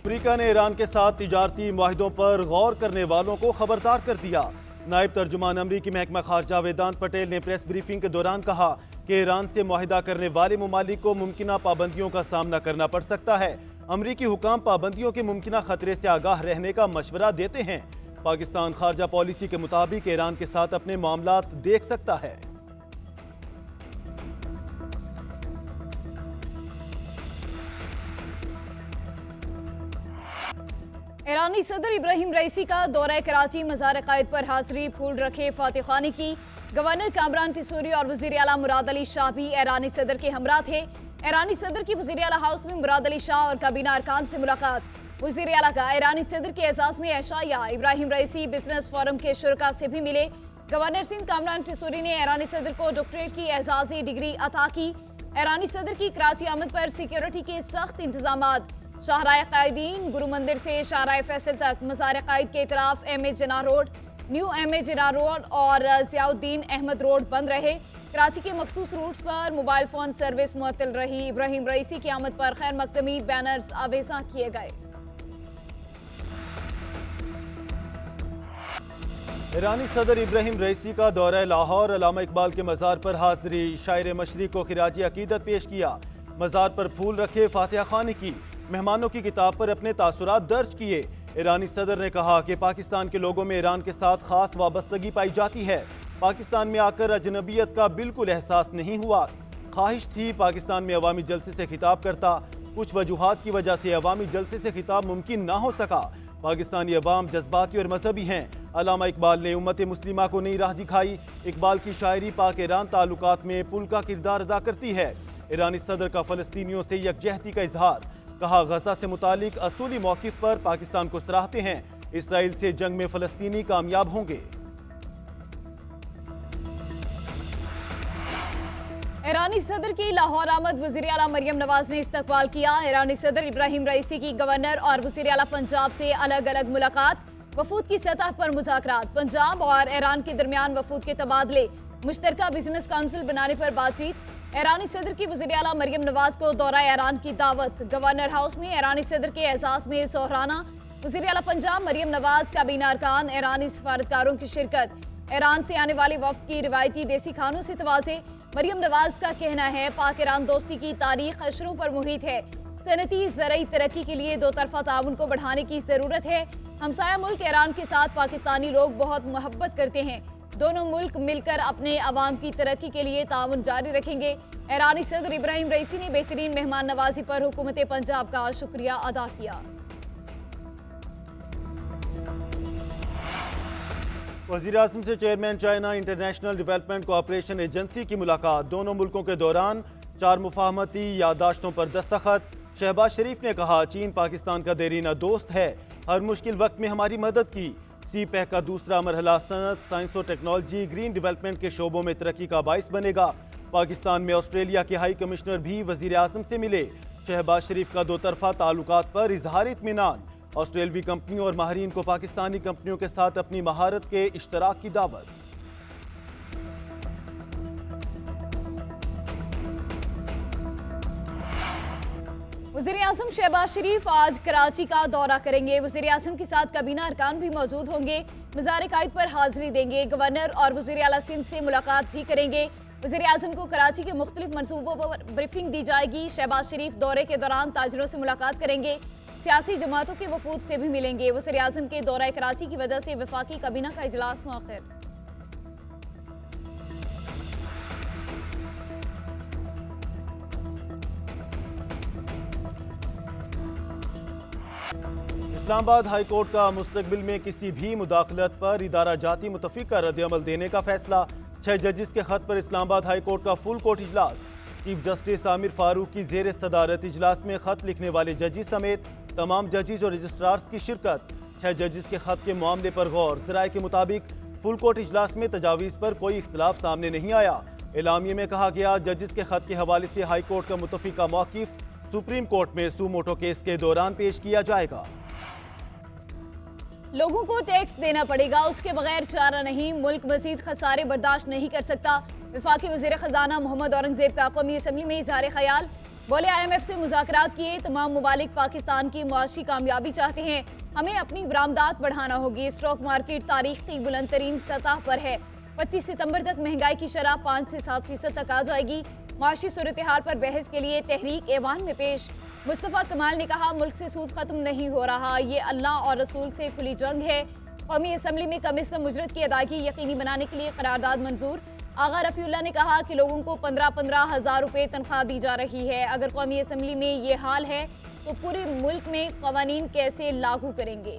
Africa ने Iran के साथ तिजारती मुआहिदों पर गौर करने वालों को खबरदार कर दिया। नायब तर्जुमान अमरीकी महकमा खारजा वेदांत पटेल ने प्रेस ब्रीफिंग के दौरान कहा कि ईरान से मुआहिदा करने वाले ममालिक को मुमकिना पाबंदियों का सामना करना पड़ सकता है। अमरीकी हुकाम पाबंदियों के मुमकिना खतरे से आगाह रहने का मशवरा देते हैं। पाकिस्तान खारजा पॉलिसी के मुताबिक ईरान के साथ अपने मामलात देख सकता है। ईरानी सदर इब्राहिम रईसी का दौरा कराची, मज़ार क़ायद पर हाजिरी, फूल रखे फातिह खानी की। गवर्नर कामरान टिसूरी और वज़ीर आला मुराद अली शाह भी ईरानी सदर के हमरा थे। ईरानी सदर की वज़ीर आला हाउस में मुराद अली शाह और काबीना अरकान से मुलाकात। वज़ीर आला का ईरानी सदर के एजाज़ में एशाया। इब्राहिम रईसी बिजनेस फोरम के शुरका से भी मिले। गवर्नर सिंध कामरान टिसूरी ने ईरानी सदर को डॉक्टरेट की एजाज़ी डिग्री अता की। ईरानी सदर की कराची आमद पर सिक्योरिटी के सख्त इंतजामात। शाहराह कायदीन, गुरु मंदिर से शाहराह फैसल तक, मज़ार क़ायद के तरफ एम.ए. जिन्ना रोड, न्यू एम.ए. जिन्ना रोड और ज़ियाउद्दीन अहमद रोड बंद रहे। कराची के मखसूस रूट्स पर मोबाइल फ़ोन सर्विस मुअत्तल रही। इब्राहिम रईसी की आमद पर खैर मकदमी बैनर्स आवेज़ा किए गए। ईरानी सदर इब्राहिम रईसी का दौरा लाहौर, अल्लामा इकबाल के मज़ार पर हाजिरी, शायर मशरिक़ को खिराजी अकीदत पेश किया। मज़ार पर फूल रखे, फातिहा खानी की, मेहमानों की किताब पर अपने तासुरात दर्ज किए। ईरानी सदर ने कहा कि पाकिस्तान के लोगों में ईरान के साथ खास वाबस्तगी पाई जाती है। पाकिस्तान में आकर अजनबियत का बिल्कुल एहसास नहीं हुआ। ख्वाहिश थी पाकिस्तान में अवामी जलसे से खिताब करता, कुछ वजूहात की वजह से अवामी जलसे से खिताब मुमकिन ना हो सका। पाकिस्तानी अवाम जज्बाती और मजहबी हैं। अल्लामा इकबाल ने उम्मत मुस्लिमा को नई राह दिखाई। इकबाल की शायरी पाक ईरान ताल्लुकात में पुल का किरदार अदा करती है। ईरानी सदर का फ़लस्तीनियों से यकजहती का इजहार। कहा, गजा से मुतालिक असूली मौक़िफ़ पर पाकिस्तान को सराहते हैं। इसराइल से जंग में फ़लस्तीनी कामयाब होंगे। ईरानी सदर की लाहौर आमद वज़ीर आला मरियम नवाज ने इस्तकबाल किया। ईरानी सदर इब्राहिम रईसी की गवर्नर और वज़ीर आला पंजाब से अलग अलग मुलाकात। वफूद की सतह पर मुज़ाकरात। पंजाब और ईरान के दरमियान वफूद के तबादले। मुश्तरका बिजनेस काउंसिल बनाने पर बातचीत। ईरानी सदर की वज़ीर आला मरियम नवाज को दौरा ईरान की दावत। गवर्नर हाउस में ईरानी सदर के एजाज़ में सोहराना। वज़ीर आला पंजाब मरियम नवाज, काबीना अरकान, ईरानी सफारतकारों की शिरकत। ईरान से आने वाले वफ़द की रिवायती देसी खानों से तवाज़े। मरियम नवाज का कहना है, पाक ईरान दोस्ती की तारीख अशरों पर मुहित है। सनती ज़रई तरक्की के लिए दो तरफ़ा ताउन को बढ़ाने की ज़रूरत है। हमसाया मुल्क ईरान के साथ पाकिस्तानी लोग बहुत मोहब्बत करते हैं। दोनों मुल्क मिलकर अपने अवाम की तरक्की के लिए ताउन जारी रखेंगे। ईरानी सदर इब्राहिम रईसी ने बेहतरीन मेहमान नवाजी पर हुकूमत पंजाब का शुक्रिया अदा किया। वज़ीर आज़म से chairman China international development cooperation agency की मुलाकात। दोनों मुल्कों के दौरान 4 मुफाहमती यादाश्तों पर दस्तखत। शहबाज शरीफ ने कहा, चीन पाकिस्तान का देरीना दोस्त है, हर मुश्किल वक्त में हमारी मदद की। CPEC का दूसरा मरहला सनत, साइंस और टेक्नोलॉजी, ग्रीन डेवलपमेंट के शोबों में तरक्की का बाइस बनेगा। पाकिस्तान में ऑस्ट्रेलिया के हाई कमिश्नर भी वज़ीर आज़म से मिले। शहबाज शरीफ का दो तरफा ताल्लुकात पर इजहार इत्मीनान। ऑस्ट्रेलवी कंपनियों और माहरीन को पाकिस्तानी कंपनियों के साथ अपनी महारत के इश्तराक की दावत। वज़ीर आज़म शहबाज शरीफ आज कराची का दौरा करेंगे। वज़ीर आज़म के साथ काबीना अरकान भी मौजूद होंगे। मज़ार क़ायद पर हाजिरी देंगे। गवर्नर और वज़ीर आला सिंध से मुलाकात भी करेंगे। वज़ीर आज़म को कराची के मुख्तलिफ मनसूबों पर ब्रीफिंग दी जाएगी। शहबाज शरीफ दौरे के दौरान ताजरों से मुलाकात करेंगे। सियासी जमातों के वफूद से भी मिलेंगे। वज़ीर आज़म के दौरा कराची की वजह से वफाकी काबीना का इजलास मुअख्खर। इस्लामाबाद हाई कोर्ट का मुस्तकबिल में किसी भी मुदाखलत पर इदारा जाती मुतफ़िका रद्द-ए-अमल देने का फैसला। 6 जजिस के खत पर इस्लामाबाद हाई कोर्ट का फुल कोर्ट इजलास। चीफ जस्टिस आमिर फारूक की जेर सदारत इजलास में खत लिखने वाले जजिस समेत तमाम जजिस और रजिस्ट्रार्स की शिरकत। 6 जजिस के खत के मामले पर गौर। ज़राए के मुताबिक फुल कोर्ट इजलास में तजावीज़ पर कोई इख्तलाफ सामने नहीं आया। एलामिये में कहा गया, जजिस के खत के हवाले से हाई कोर्ट का मुतफ़िका मौक़िफ़ सुप्रीम कोर्ट में सुमोटो केस के दौरान पेश किया जाएगा। लोगों को टैक्स देना पड़ेगा, उसके बगैर चारा नहीं। मुल्क मजीद खसारे बर्दाश्त नहीं कर सकता। वफाकी वज़ीर ख़ज़ाना मोहम्मद औरंगज़ेब का कौमी असम्बली में इज़हार ख्याल। बोले IMF से मुज़ाकरात किए तमाम मुमालिक पाकिस्तान की मुआशी कामयाबी चाहते हैं। हमें अपनी बरामदात बढ़ाना होगी। स्टॉक मार्केट तारीख की बुलंद तरीन सतह पर है। 25 सितंबर तक महंगाई की शरह 5 से 7% तक आ जाएगी। माशी सूरत हाल पर बहस के लिए तहरीक ऐवान में पेश। मुस्तफ़ा कमाल ने कहा, मुल्क से सूद खत्म नहीं हो रहा, ये अल्लाह और रसूल से खुली जंग है। कौमी असम्बली में कम से कम उजरत की अदायगी यकीनी बनाने के लिए करारदाद मंजूर। आगा रफीउल्लाह ने कहा कि लोगों को 15-15 हज़ार रुपये तनख्वाह दी जा रही है। अगर कौमी असम्बली में ये हाल है तो पूरे मुल्क में कवानीन कैसे लागू करेंगे।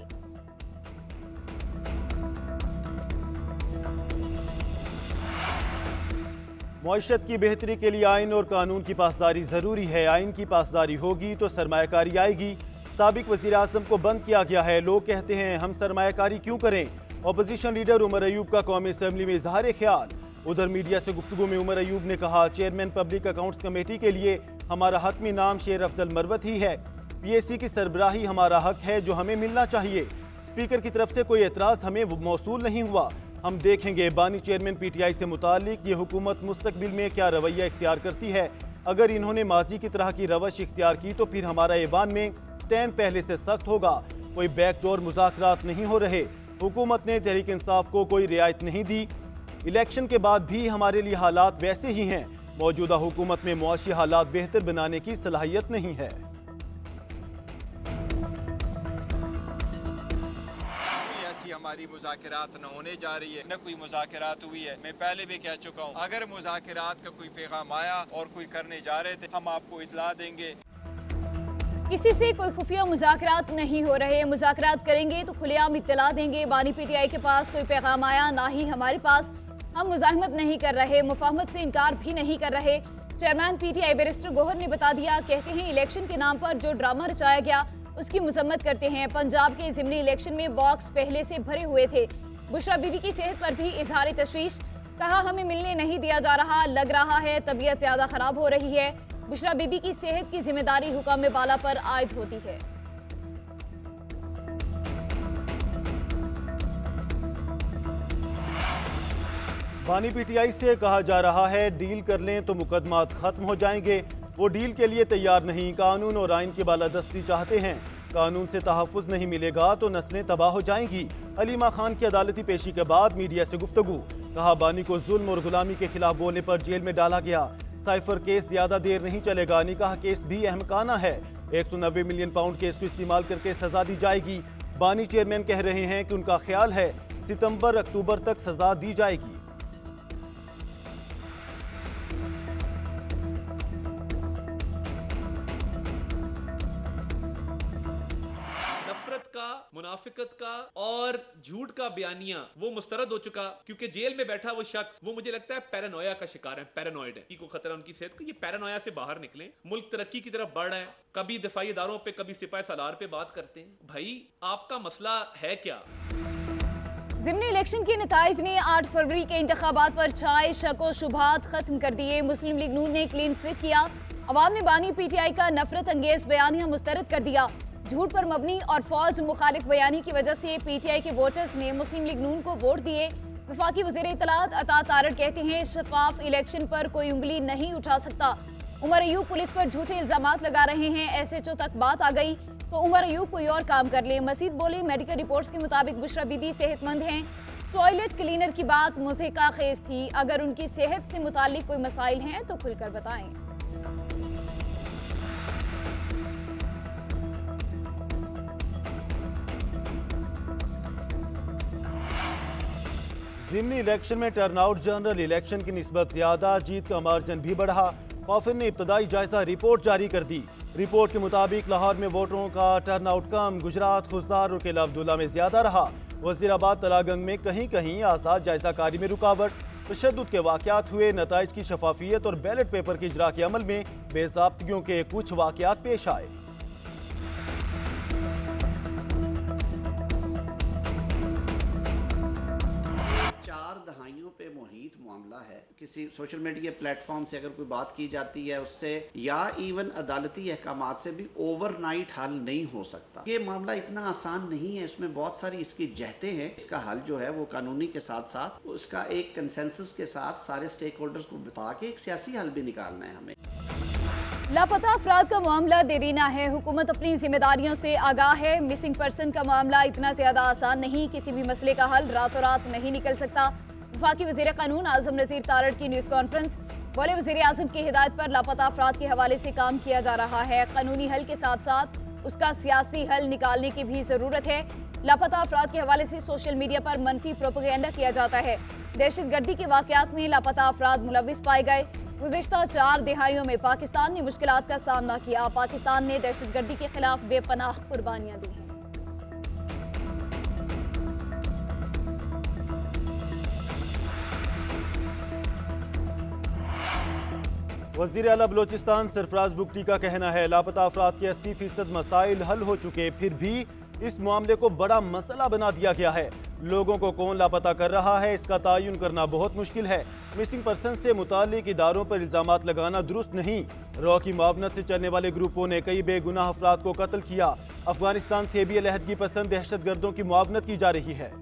मईशत की बेहतरी के लिए आइन और कानून की पासदारी जरूरी है। आइन की पासदारी होगी तो सरमायाकारी आएगी। साबिक वज़ीर आज़म को बंद किया गया है। लोग कहते हैं हम सरमायाकारी क्यों करें। अपोजिशन लीडर उमर अयूब का कौमी असम्बली में इजहार ख्याल। उधर मीडिया से गुफ्तगू में उमर अयूब ने कहा, चेयरमैन पब्लिक अकाउंट्स कमेटी के लिए हमारा हतमी नाम शेर अफजल मरवत ही है। PAC की सरबराही हमारा हक है जो हमें मिलना चाहिए। स्पीकर की तरफ से कोई एतराज़ हमें मौसूल नहीं हुआ। हम देखेंगे बानी चेयरमैन PTI से मुतालिक ये हुकूमत मुस्तकबिल में क्या रवैया इख्तियार करती है। अगर इन्होंने माजी की तरह की रवश इख्तियार की तो फिर हमारा ऐवान में स्टैंड पहले से सख्त होगा। कोई बैकडोर मुज़ाकरात नहीं हो रहे। हुकूमत ने तहरीक इंसाफ को कोई रियायत नहीं दी। इलेक्शन के बाद भी हमारे लिए हालात वैसे ही हैं। मौजूदा हुकूमत में मुआशी हालात बेहतर बनाने की सलाहियत नहीं है। हमारी मुज़ाकरात न होने जा रही है, न कोई मुज़ाकरात हुई है। मैं पहले भी कह चुका हूँ, अगर मुज़ाकरात का कोई पैगाम आया और कोई करने जा रहे थे, हम आपको इतला देंगे। किसी से कोई खुफिया मुज़ाकरात नहीं हो रहे। मुज़ाकरात करेंगे तो खुलेआम इत्तला देंगे। बानी PTI के पास कोई पैगाम आया, ना ही हमारे पास। हम मुज़ाहमत नहीं कर रहे, मुफाहमत से इनकार भी नहीं कर रहे। चेयरमैन PTI बैरिस्टर गोहर ने बता दिया, कहते हैं इलेक्शन के नाम पर जो ड्रामा रचाया गया उसकी मजम्मत करते हैं। पंजाब के ज़िमनी इलेक्शन में बॉक्स पहले से भरे हुए थे। बुशरा बीबी की सेहत पर भी इजहार तशवीश। कहा, हमें मिलने नहीं दिया जा रहा, लग रहा है तबीयत ज़्यादा ख़राब हो रही है। बुशरा बीबी की सेहत की जिम्मेदारी हुकाम बाला पर आयद होती है। बानी PTI से कहा जा रहा है डील कर लें तो मुकदमात खत्म हो जाएंगे। वो डील के लिए तैयार नहीं। कानून और आइन की बालादस्ती चाहते हैं। कानून से तहफ़्फ़ुज़ नहीं मिलेगा तो नस्लें तबाह हो जाएंगी। अलीमा खान की अदालती पेशी के बाद मीडिया से गुफ्तगू। कहा, बानी को जुल्म और गुलामी के खिलाफ बोलने पर जेल में डाला गया। साइफर केस ज्यादा देर नहीं चलेगा। निकाह केस भी अहमकाना है। 190 मिलियन पाउंड केस को इस्तेमाल करके सजा दी जाएगी। बानी चेयरमैन कह रहे हैं कि उनका ख्याल है सितंबर-अक्टूबर तक सजा दी जाएगी। का, मुनाफिकत का और झूठ का बयानिया वो मुस्तरद हो चुका, क्योंकि जेल में बैठा वो शख्स वो मुझे लगता है पैरानोया का शिकार है, पैरानॉइड है, को खतरा उनकी सेहत को। ये पैरानोया से बाहर निकले। मुल्क तरक्की की तरफ बढ़ रहा है। कभी दफाई इदारों पे, कभी सिपाही सालार पे बात करते हैं। भाई आपका मसला है क्या? ज़िमनी इलेक्शन के नताइज ने 8 फरवरी के इंतखाबात पर छाए शक व शुबहात खत्म कर दिए। मुस्लिम लीग नून ने क्लीन स्वीप किया। अवाम ने बानी PTI का नफरत अंगेज बयानिया मुस्तरद कर दिया। झूठ पर मबनी और फौज मुखालिफ बयानी की वजह से PTI के वोटर्स ने मुस्लिम लीग नून को वोट दिए। वफाकी वज़ीर इत्तलात अता तारड़ कहते हैं शफाफ इलेक्शन पर कोई उंगली नहीं उठा सकता। उमर अयूब पुलिस पर झूठे इल्जामात लगा रहे हैं। SHO तक बात आ गई तो उमर अयूब कोई और काम कर ले। मजीद बोले, मेडिकल रिपोर्ट्स के मुताबिक बुशरा बीबी सेहतमंद हैं। टॉयलेट क्लीनर की बात मुज़हिका खेज थी। अगर उनकी सेहत से मुतालिक कोई मसाइल हैं तो खुलकर बताएं। ज़िमनी इलेक्शन में टर्नआउट जनरल इलेक्शन की निस्बत ज्यादा। जीत का मार्जिन भी बढ़ा। कौफिन ने इब्तदाई जायजा रिपोर्ट जारी कर दी। रिपोर्ट के मुताबिक लाहौर में वोटरों का टर्नआउट कम, गुजरात, खुजदार और किला अब्दुल्ला में ज्यादा रहा। वजीराबाद, तलागंग में कहीं कहीं आसाद जायजाकारी में रुकावट। तशद्दुद के वाकयात हुए। नताइज की शफाफियत और बैलेट पेपर की इजरा के अमल में बेज़ाब्तियों के कुछ वाकयात पेश आए। 4 दहाइयों पे मुहित मामला है। किसी सोशल मीडिया प्लेटफॉर्म से अगर कोई बात की जाती है उससे या इवन अदालती अहकामात से भी ओवरनाइट हल नहीं हो सकता। ये मामला इतना आसान नहीं है। इसमें बहुत सारी इसकी जहतें हैं। इसका हल जो है वो कानूनी के साथ साथ उसका एक कंसेंसस के साथ सारे स्टेक होल्डर्स को बता के एक सियासी हल भी निकालना है हमें। लापता अफराद का मामला देरीना है, हुकूमत अपनी जिम्मेदारियों से आगाह है। मिसिंग पर्सन का मामला इतना ज्यादा आसान नहीं, किसी भी मसले का हल रातों रात नहीं निकल सकता। वफाकी वजीर कानून आजम नज़ीर तारड़ की न्यूज़ कॉन्फ्रेंस। बोले वजीर आजम की हिदायत पर लापता अफराद के हवाले से काम किया जा रहा है। कानूनी हल के साथ साथ उसका सियासी हल निकालने की भी जरूरत है। लापता अफराद के हवाले से सोशल मीडिया पर मनफी प्रोपेगेंडा किया जाता है। दहशतगर्दी के वाकयात में लापता अफराद मुलविस पाए गए। गुज़िश्ता 4 दिहाइयों में पाकिस्तान ने मुश्किलात का सामना किया। पाकिस्तान ने दहशतगर्दी के खिलाफ बेपनाह कुर्बानियां दी हैं। वज़ीर आला बलोचिस्तान सरफराज बुगटी का कहना है, लापता अफराद के 80% मसाइल हल हो चुके, फिर भी इस मामले को बड़ा मसला बना दिया गया है। लोगों को कौन लापता कर रहा है, इसका तयन करना बहुत मुश्किल है। मिसिंग पर्सन से मुताल्लिक इदारों पर इल्जामात लगाना दुरुस्त नहीं। रॉ की मुआवनत से चलने वाले ग्रुपों ने कई बेगुनाह अफराद को कत्ल किया। अफगानिस्तान से भी अलहदगी पसंद दहशतगर्दों की मुआवनत की जा रही है।